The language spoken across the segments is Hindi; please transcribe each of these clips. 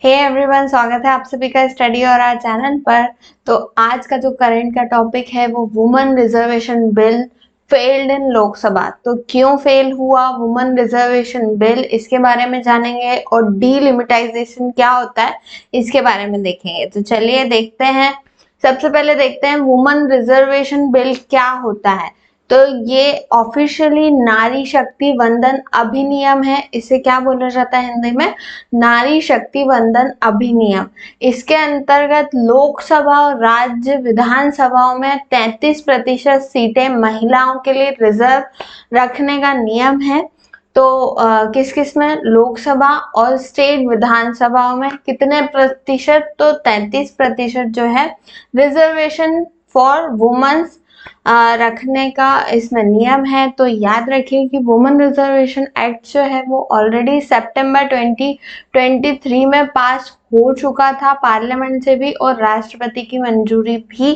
हे एवरीवन, स्वागत है आप सभी का स्टडी और आवर चैनल पर। तो आज का जो करंट का टॉपिक है वो women reservation bill failed in Lok Sabha. तो क्यों फेल हुआ वुमेन रिजर्वेशन बिल, इसके बारे में जानेंगे और डीलिमिटाइजेशन क्या होता है इसके बारे में देखेंगे। तो चलिए देखते हैं। सबसे पहले देखते हैं वुमेन रिजर्वेशन बिल क्या होता है। तो ये ऑफिशियली नारी शक्ति वंदन अधिनियम है। इसे क्या बोला जाता है हिंदी में? नारी शक्ति वंदन अधिनियम। इसके अंतर्गत लोकसभा और राज्य विधानसभाओं में 33% सीटें महिलाओं के लिए रिजर्व रखने का नियम है। तो किस किस में? लोकसभा और स्टेट विधानसभाओं में कितने प्रतिशत? तो 33% जो है रिजर्वेशन फॉर वुमेन्स रखने का इसमें नियम है। तो याद रखिए कि वुमेन रिजर्वेशन एक्ट जो है वो ऑलरेडी सितंबर 2023 में पास हो चुका था पार्लियामेंट से भी, और राष्ट्रपति की मंजूरी भी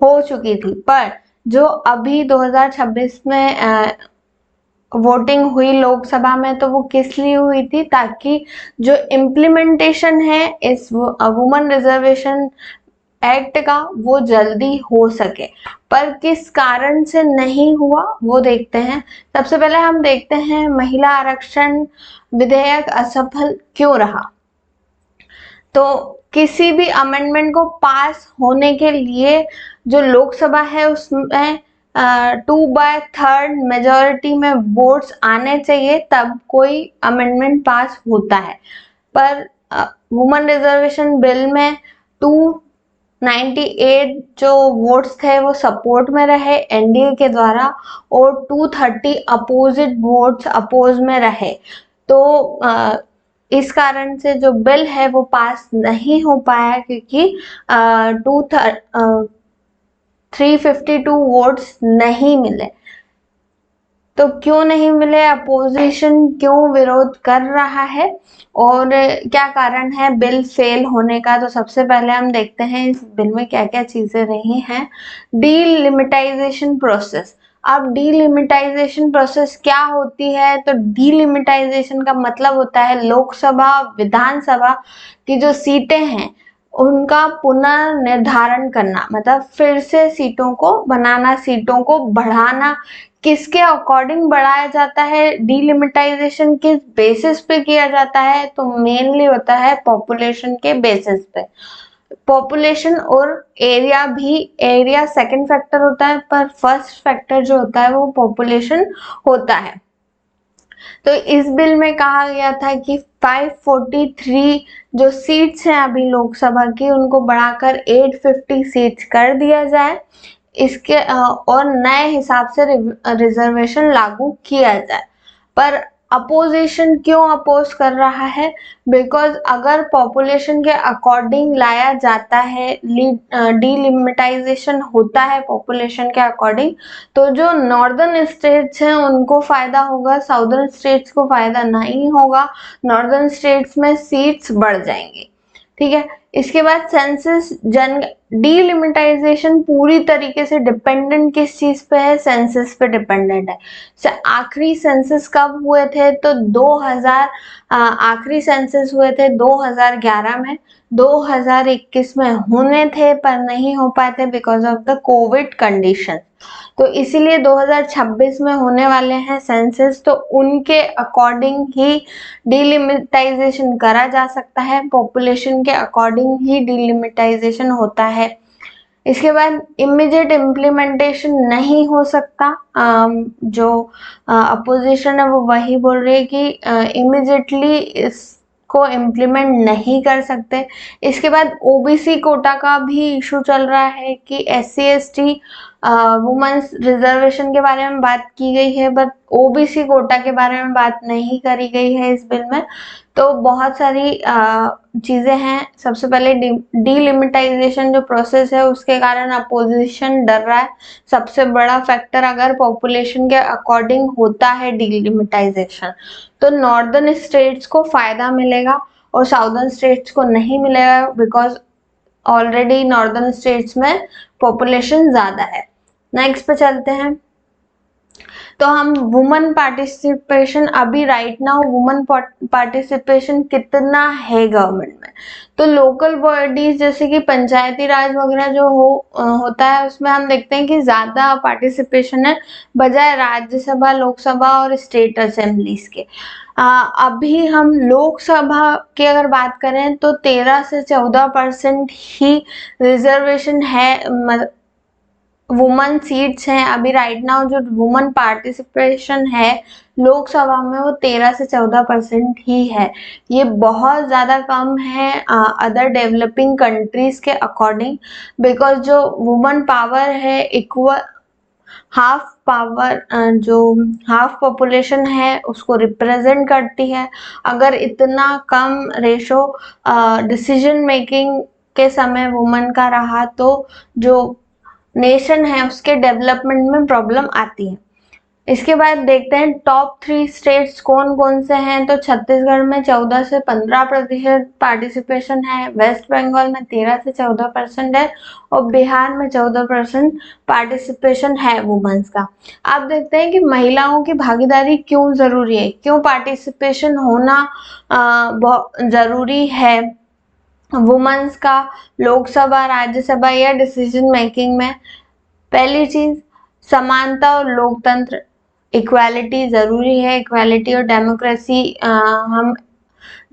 हो चुकी थी। पर जो अभी 2026 में वोटिंग हुई लोकसभा में, तो वो किस लिए हुई थी? ताकि जो इम्प्लीमेंटेशन है इस वुमेन रिजर्वेशन एक्ट का वो जल्दी हो सके। पर किस कारण से नहीं हुआ वो देखते हैं। सबसे पहले हम देखते हैं महिला आरक्षण विधेयक असफल क्यों रहा। तो किसी भी अमेंडमेंट को पास होने के लिए जो लोकसभा है उसमें 2/3 मेजॉरिटी में वोट्स आने चाहिए, तब कोई अमेंडमेंट पास होता है। पर वुमेन रिजर्वेशन बिल में 298 जो वोट्स थे वो सपोर्ट में रहे एनडीए के द्वारा, और 230 अपोजिट वोट्स अपोज में रहे। तो इस कारण से जो बिल है वो पास नहीं हो पाया, क्योंकि 352 वोट्स नहीं मिले। तो क्यों नहीं मिले? अपोजिशन क्यों विरोध कर रहा है और क्या कारण है बिल फेल होने का? तो सबसे पहले हम देखते हैं इस बिल में क्या क्या चीजें रही हैं। डीलिमिटाइजेशन प्रोसेस। अब डीलिमिटाइजेशन प्रोसेस क्या होती है? तो डीलिमिटाइजेशन का मतलब होता है लोकसभा विधानसभा की जो सीटें हैं उनका पुनर्निर्धारण करना, मतलब फिर से सीटों को बनाना, सीटों को बढ़ाना। किसके अकॉर्डिंग बढ़ाया जाता है? डीलिमिटाइजेशन किस बेसिस पे किया जाता है? तो मेनली होता है पॉपुलेशन के बेसिस पे। पॉपुलेशन और एरिया भी, एरिया सेकंड फैक्टर होता है पर फर्स्ट फैक्टर जो होता है वो पॉपुलेशन होता है। तो इस बिल में कहा गया था कि 543 जो सीट्स हैं अभी लोकसभा की उनको बढ़ाकर 850 सीट्स कर दिया जाए, इसके और नए हिसाब से रिजर्वेशन लागू किया जाए। पर अपोजिशन क्यों अपोज कर रहा है? बिकॉज अगर पॉपुलेशन के अकॉर्डिंग लाया जाता है, डीलिमिटाइजेशन होता है पॉपुलेशन के अकॉर्डिंग, तो जो नॉर्दर्न स्टेट्स हैं उनको फायदा होगा, साउदर्न स्टेट्स को फायदा नहीं होगा। नॉर्दर्न स्टेट्स में सीट्स बढ़ जाएंगी। ठीक है। इसके बाद सेंसस जन डीलिमिटाइजेशन पूरी तरीके से डिपेंडेंट किस चीज पे है? सेंसस पे डिपेंडेंट है। आखिरी सेंसस कब हुए थे? तो 2000 आखिरी सेंसस हुए थे 2011 में। 2021 में होने थे पर नहीं हो पाए थे because of the Covid condition. तो इसीलिए 2026 में होने वाले हैं सेंसस, तो उनके अकॉर्डिंग ही डीलिमिटाइजेशन करा जा सकता है। पॉपुलेशन के अकॉर्डिंग ही डीलिमिटाइजेशन होता है। इसके बाद इमीडिएट इम्प्लीमेंटेशन नहीं हो सकता। जो अपोजिशन है वो वही बोल रही है कि इमीडिएटली इसको इम्प्लीमेंट नहीं कर सकते। इसके बाद ओबीसी कोटा का भी इशू चल रहा है कि SC/ST वुमेन्स रिजर्वेशन के बारे में बात की गई है, बट ओबीसी कोटा के बारे में बात नहीं करी गई है इस बिल में। तो बहुत सारी चीजें हैं। सबसे पहले डीलिमिटाइजेशन जो प्रोसेस है उसके कारण अपोजिशन डर रहा है। सबसे बड़ा फैक्टर अगर पॉपुलेशन के अकॉर्डिंग होता है डीलिमिटाइजेशन, तो नॉर्दर्न स्टेट्स को फायदा मिलेगा और साउदर्न स्टेट्स को नहीं मिलेगा, बिकॉज ऑलरेडी नॉर्दर्न स्टेट्स में पॉपुलेशन ज्यादा है। नेक्स्ट पे चलते हैं। तो हम वुमन पार्टिसिपेशन अभी राइट नाउ वुमन पार्टिसिपेशन कितना है गवर्नमेंट में, तो लोकल बॉडीज जैसे कि पंचायती राज वगैरह जो होता है उसमें हम देखते हैं कि ज्यादा पार्टिसिपेशन है बजाय राज्यसभा, लोकसभा और स्टेट असेंबलीज के। अभी हम लोकसभा की अगर बात करें तो 13 से 14% ही रिजर्वेशन है, वुमन सीट्स हैं अभी राइट नाउ। जो वुमन पार्टिसिपेशन है लोकसभा में वो 13 से 14% ही है। ये बहुत ज़्यादा कम है अदर डेवलपिंग कंट्रीज के अकॉर्डिंग, बिकॉज जो वुमन पावर है इक्वल हाफ पावर, जो हाफ पॉपुलेशन है उसको रिप्रेजेंट करती है। अगर इतना कम रेशो डिसीजन मेकिंग के समय वुमन का रहा तो जो नेशन है उसके डेवलपमेंट में प्रॉब्लम आती है। इसके बाद देखते हैं टॉप 3 स्टेट्स कौन कौन से हैं। तो छत्तीसगढ़ में 14 से 15% पार्टिसिपेशन है, वेस्ट बंगाल में 13 से 14% है और बिहार में 14% पार्टिसिपेशन है वुमेन्स का। आप देखते हैं कि महिलाओं की भागीदारी क्यों जरूरी है, क्यों पार्टिसिपेशन होना बहुत जरूरी है वुमेन्स का लोकसभा, राज्यसभा या डिसीजन मेकिंग में। पहली चीज समानता और लोकतंत्र, इक्वालिटी जरूरी है। इक्वालिटी और डेमोक्रेसी, हम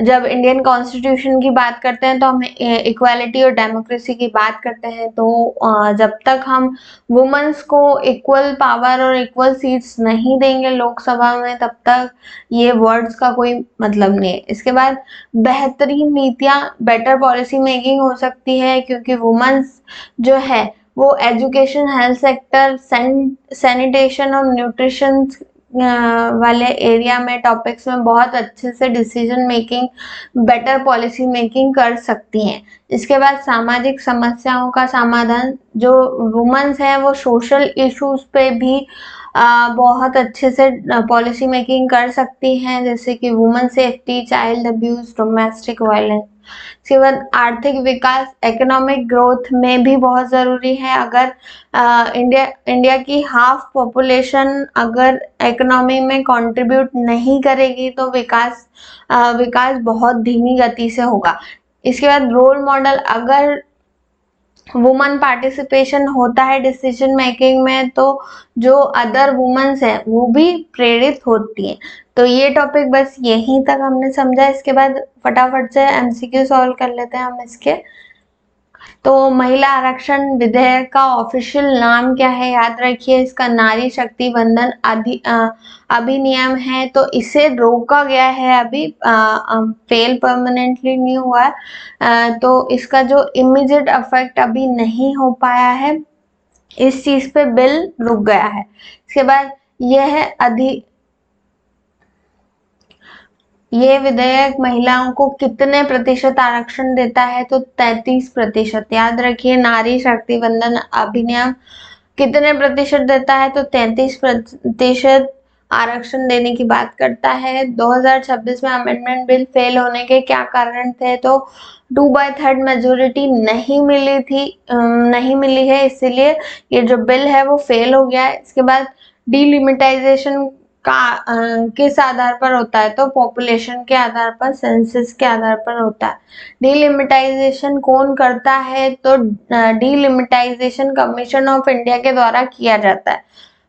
जब इंडियन कॉन्स्टिट्यूशन की बात करते हैं तो हम इक्वालिटी और डेमोक्रेसी की बात करते हैं। तो जब तक हम वुमेन्स को इक्वल पावर और इक्वल सीट्स नहीं देंगे लोकसभा में तब तक ये वर्ड्स का कोई मतलब नहीं है। इसके बाद बेहतरीन नीतियां, बेटर पॉलिसी मेकिंग हो सकती है क्योंकि वुमेन्स जो है वो एजुकेशन, हेल्थ सेक्टर, सैनिटेशन और न्यूट्रिशन वाले एरिया में टॉपिक्स में बहुत अच्छे से decision making, better policy making कर सकती हैं। इसके बाद सामाजिक समस्याओं का समाधान, जो वुमेन्स हैं वो सोशल इश्यूज पे भी बहुत अच्छे से पॉलिसी मेकिंग कर सकती हैं, जैसे कि women safety, child abuse, domestic violence. इसके बाद आर्थिक विकास, इकोनॉमिक ग्रोथ में भी बहुत जरूरी है। अगर इंडिया की हाफ पॉपुलेशन अगर इकोनॉमी में कंट्रीब्यूट नहीं करेगी तो विकास बहुत धीमी गति से होगा। इसके बाद रोल मॉडल, अगर वुमन पार्टिसिपेशन होता है डिसीजन मेकिंग में तो जो अदर वुमेन्स हैं वो भी प्रेरित होती हैं। तो ये टॉपिक बस यहीं तक हमने समझा। इसके बाद फटाफट से एमसीक्यू सॉल्व कर लेते हैं हम इसके। तो महिला आरक्षण विधेयक का ऑफिशियल नाम क्या है, याद रखिए इसका नारी शक्ति वंदन अधिनियम है। तो इसे रोका गया है अभी, फेल परमानेंटली नहीं हुआ है, तो इसका जो इमीडिएट इफेक्ट अभी नहीं हो पाया है, इस चीज पे बिल रुक गया है। इसके बाद ये विधेयक महिलाओं को कितने प्रतिशत आरक्षण देता है, तो 33%। याद रखिए नारी शक्ति वंदन अधिनियम कितने प्रतिशत देता है, तो 33% आरक्षण देने की बात करता है। 2026 में अमेंडमेंट बिल फेल होने के क्या कारण थे, तो 2/3 मेजोरिटी नहीं मिली है, इसीलिए ये जो बिल है वो फेल हो गया है। इसके बाद डिलिमिटाइजेशन का किस आधार पर होता है, तो पॉपुलेशन के आधार पर, सेंसस के आधार पर होता है। डिलिमिटाइजेशन कौन करता है, तो डिलिमिटाइजेशन कमीशन ऑफ इंडिया के द्वारा किया जाता है।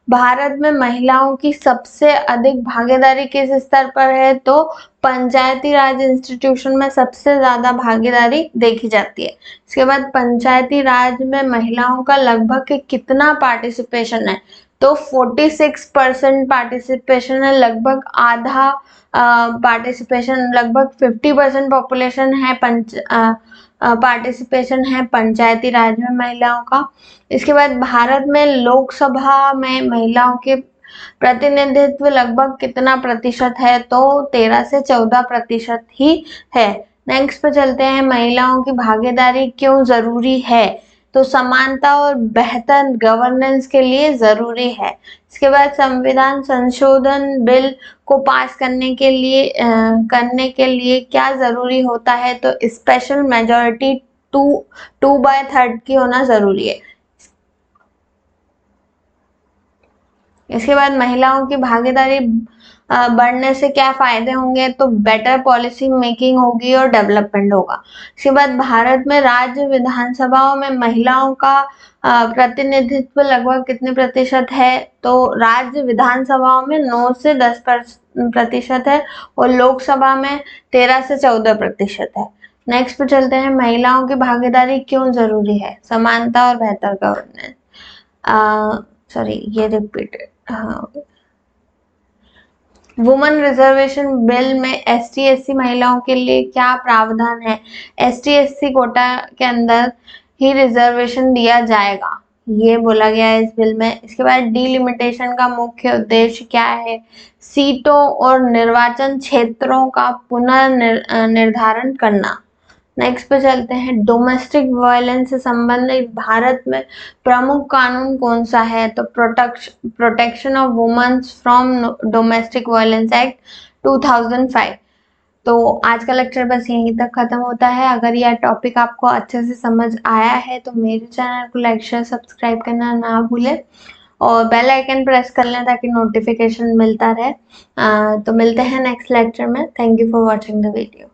भारत में महिलाओं की सबसे अधिक भागीदारी किस स्तर पर है, तो पंचायती राज इंस्टीट्यूशन में सबसे ज्यादा भागीदारी देखी जाती है। इसके बाद पंचायती राज में महिलाओं का लगभग कितना पार्टिसिपेशन है, तो 46% पार्टिसिपेशन है, लगभग आधा पार्टिसिपेशन, लगभग 50% पॉपुलेशन है पार्टिसिपेशन है पंचायती राज में महिलाओं का। इसके बाद भारत में लोकसभा में महिलाओं के प्रतिनिधित्व लगभग कितना प्रतिशत है, तो 13 से 14% ही है। नेक्स्ट पे चलते हैं, महिलाओं की भागीदारी क्यों जरूरी है, तो समानता और बेहतर गवर्नेंस के लिए जरूरी है। इसके बाद संविधान संशोधन बिल को पास करने के लिए क्या जरूरी होता है, तो स्पेशल मेजोरिटी 2/3 की होना जरूरी है। इसके बाद महिलाओं की भागीदारी बढ़ने से क्या फायदे होंगे, तो बेटर पॉलिसी मेकिंग होगी और डेवलपमेंट होगा। इसके बाद भारत में राज्य विधानसभाओं में महिलाओं का प्रतिनिधित्व लगभग कितने प्रतिशत है, तो राज्य विधानसभाओं में 9 से 10% है और लोकसभा में 13 से 14% है। नेक्स्ट पे चलते हैं, महिलाओं की भागीदारी क्यों जरूरी है, समानता और बेहतर गवर्नेंस। सॉरी ये रिपीटेड, हाँ। वुमेन रिजर्वेशन बिल में ST/SC महिलाओं के लिए क्या प्रावधान है, ST/SC कोटा के अंदर ही रिजर्वेशन दिया जाएगा, ये बोला गया है इस बिल में। इसके बाद डिलिमिटेशन का मुख्य उद्देश्य क्या है, सीटों और निर्वाचन क्षेत्रों का पुनर्निर्धारण करना। नेक्स्ट पे चलते हैं, डोमेस्टिक वायलेंस से संबंधित भारत में प्रमुख कानून कौन सा है, तो protection of womens from domestic violence act 2005। तो आज का लेक्चर बस यहीं तक खत्म होता है। अगर यह टॉपिक आपको अच्छे से समझ आया है तो मेरे चैनल को लाइक शेयर सब्सक्राइब करना ना भूलें और बेल आइकन प्रेस कर लें ताकि नोटिफिकेशन मिलता रहे। तो मिलते हैं नेक्स्ट लेक्चर में। Thank you for watching the video.